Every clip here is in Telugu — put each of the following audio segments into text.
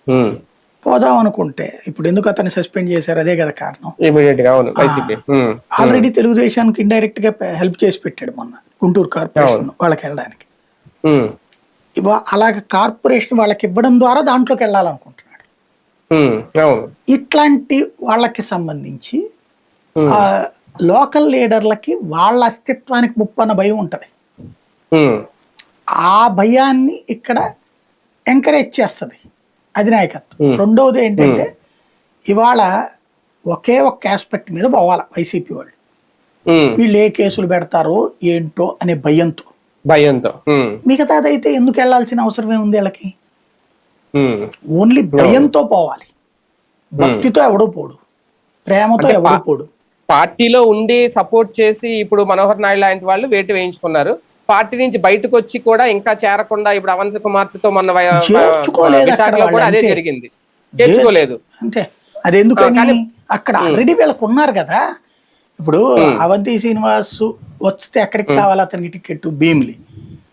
ఉమ్. పోదాం అనుకుంటే ఇప్పుడు ఎందుకు అతన్ని సస్పెండ్ చేశారు, అదే కదా కారణం. ఇమీడియట్ గా అవును వైసీపీ. ఆల్రెడీ తెలుగుదేశానికి ఇండైరెక్ట్ గా హెల్ప్ చేసి పెట్టాడు మొన్న గుంటూరు కార్పొరేషన్ అవును. వాళ్ళకి వెళ్ళడానికి. ఉమ్. అలాగే కార్పొరేషన్ వాళ్ళకి ఇవ్వడం ద్వారా దాంట్లోకి వెళ్ళాలనుకుంటున్నాడు. ఉమ్. అవును. ఇట్లాంటి వాళ్ళకి సంబంధించి ఉమ్. ఆ లోకల్ లీడర్లకి వాళ్ళ అస్తిత్వానికి ముప్పన్న భయం ఉంటది. ఉమ్. ఆ భయాన్ని ఇక్కడ ఎంకరేజ్ చేస్తుంది అధినాయకత్వం. ఉమ్. రెండవది ఏంటంటే ఉమ్. ఇవాళ ఒకే ఒక్క ఆస్పెక్ట్ మీద పోవాలి వైసీపీ వాళ్ళు. ఉమ్. వీళ్ళు ఏ కేసులు పెడతారో ఏంటో అనే భయంతో. భయంతో. ఉమ్. మిగతాదైతే ఎందుకు వెళ్లాల్సిన అవసరమే ఉంది వీళ్ళకి. ఉమ్. ఓన్లీ అవును. భయంతో పోవాలి, భక్తితో ఎవడూ పోడు, ప్రేమతో అంటే ఎవడూ పోడు. పార్టీలో ఉండి సపోర్ట్ చేసి ఇప్పుడు మనోహర్ నాయుడు లాంటి వాళ్ళు వేటు వేయించుకున్నారు. పార్టీ నుంచి బయటకు వచ్చి కూడా ఇంకా చేరకుండా ఇప్పుడు అవంతి కుమార్తెతో మొన్న చేర్చుకోలేదు అక్కడ విశాఖలో కూడా వాళ్ళు, అదే అంతే. జరిగింది. చేర్చుకోలేదు అంతే. అది ఎందుకని కానీ అక్కడ ఆల్రెడీ వీళ్ళకు ఉన్నారు కదా. ఇప్పుడు అవంతి శ్రీనివాస్ వస్తే ఎక్కడికి కావాలి అతనికి టికెట్, భీమిలి.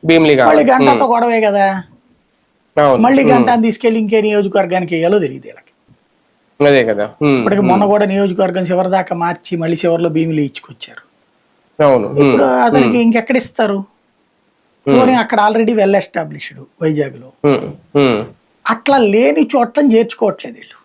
భీమిలి మళ్ళీ గంటతో గొడవే కదా. మళ్ళీ గంటని తీసుకెళ్లి ఇంకే నియోజకవర్గానికి వేయాలో తెలియదు వీళ్ళకి. అదే కదా. ఇప్పటికి మొన్న కూడా నియోజకవర్గం చివరి దాకా మార్చి మళ్ళీ చివరిలో భీమిలి ఇచ్చుకొచ్చారు. అవును. ఇప్పుడు అతనికి ఇంకెక్కడ ఇస్తారు. పోనీ అక్కడ ఆల్రెడీ వెల్ ఎస్టాబ్లిష్డ్ వైజాగ్ లో. అట్లా లేని చోట్లను చేర్చుకోవట్లేదు వీళ్ళు.